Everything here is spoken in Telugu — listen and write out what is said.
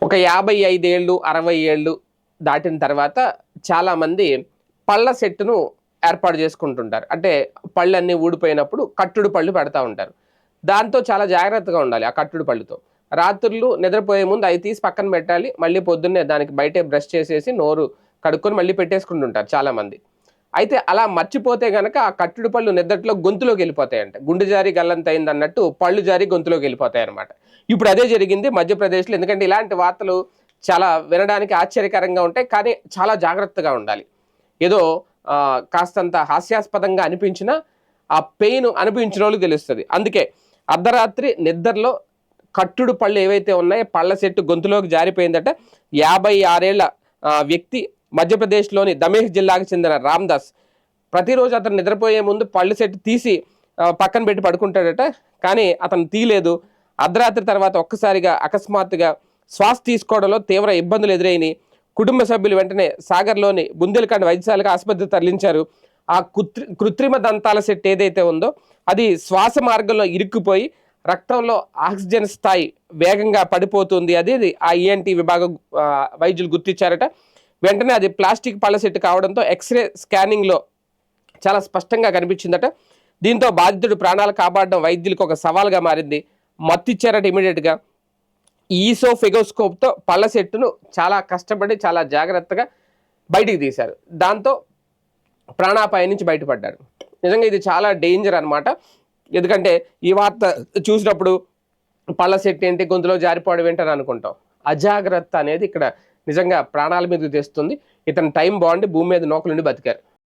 ఒక 55 ఏళ్ళు 60 ఏళ్ళు దాటిన తర్వాత చాలామంది పళ్ళ సెట్టును ఏర్పాటు చేసుకుంటుంటారు. అంటే పళ్ళన్నీ ఊడిపోయినప్పుడు కట్టుడు పళ్ళు పెడతా ఉంటారు. దాంతో చాలా జాగ్రత్తగా ఉండాలి ఆ కట్టుడు పళ్ళుతో. రాత్రుళ్ళు నిద్రపోయే ముందు అవి తీసి పక్కన పెట్టాలి. మళ్ళీ పొద్దున్నే దానికి బయటే బ్రష్ చేసేసి నోరు కడుక్కొని మళ్ళీ పెట్టేసుకుంటుంటారు చాలామంది. అయితే అలా మర్చిపోతే గనక ఆ కట్టుడు పళ్ళు నిద్దట్లో గొంతులోకి వెళ్ళిపోతాయంట. గుండె జారి గల్లంతయిందన్నట్టు పళ్ళు జారి గొంతులోకి వెళ్ళిపోతాయన్నమాట. ఇప్పుడు అదే జరిగింది మధ్యప్రదేశ్‌లో. ఎందుకంటే ఇలాంటి వార్తలు చాలా వినడానికి ఆశ్చర్యకరంగా ఉంటాయి. కానీ చాలా జాగ్రత్తగా ఉండాలి. ఏదో కాస్తంత హాస్యాస్పదంగా అనిపించినా ఆ పెయిన్ అనిపించినోళ్ళకి తెలుస్తది. అందుకే అర్ధరాత్రి నిద్రలో కట్టుడు పళ్ళు ఏవైతే ఉన్నాయో పళ్ళ సెట్టు గొంతులోకి జారిపోయిందట. 56 ఏళ్ల వ్యక్తి మధ్యప్రదేశ్‌లోని దమేహ్ జిల్లాకు చెందిన రామ్‌దాస్. ప్రతిరోజు అతను నిద్రపోయే ముందు పళ్ళు సెట్ తీసి పక్కన పెట్టి పడుకుంటాడట. కానీ అతను తీయలేదు. అర్ధరాత్రి తర్వాత ఒక్కసారిగా అకస్మాత్తుగా శ్వాస తీసుకోవడంలో తీవ్ర ఇబ్బందులు ఎదురైనాయి. కుటుంబ సభ్యులు వెంటనే సాగర్‌లోని బుందేల్ఖండ్ వైద్యశాలకు ఆసుపత్రికి తరలించారు. ఆ కృత్రిమ దంతాల సెట్ ఏదైతే ఉందో అది శ్వాస మార్గంలో ఇరుక్కుపోయి రక్తంలో ఆక్సిజన్ స్థాయి వేగంగా పడిపోతుంది. అది ఆ ఈఎన్టీ విభాగం వైద్యులు గుర్తించారట. వెంటనే అది ప్లాస్టిక్ పళ్ళ సెట్ కావడంతో ఎక్స్రే స్కానింగ్లో చాలా స్పష్టంగా కనిపించిందట. దీంతో బాధితుడు ప్రాణాలు కాపాడడం వైద్యులకు ఒక సవాల్గా మారింది. మత్తిచ్చారట ఇమీడియట్గా. ఈసోఫెగోస్కోప్తో పళ్ళ సెట్టును చాలా కష్టపడి చాలా జాగ్రత్తగా బయటికి తీశారు. దాంతో ప్రాణాపాయం నుంచి బయటపడ్డారు. నిజంగా ఇది చాలా డేంజర్ అనమాట. ఎందుకంటే ఈ వార్త చూసినప్పుడు పళ్ళ సెట్ ఏంటి గొంతులో జారిపోవడం ఏంటని అనుకుంటాం. అజాగ్రత్త అనేది ఇక్కడ నిజంగా ప్రాణాల మీదకి తెస్తుంది. ఇతని టైం బాగుండి భూమి మీద నూకలుండి బతికారు.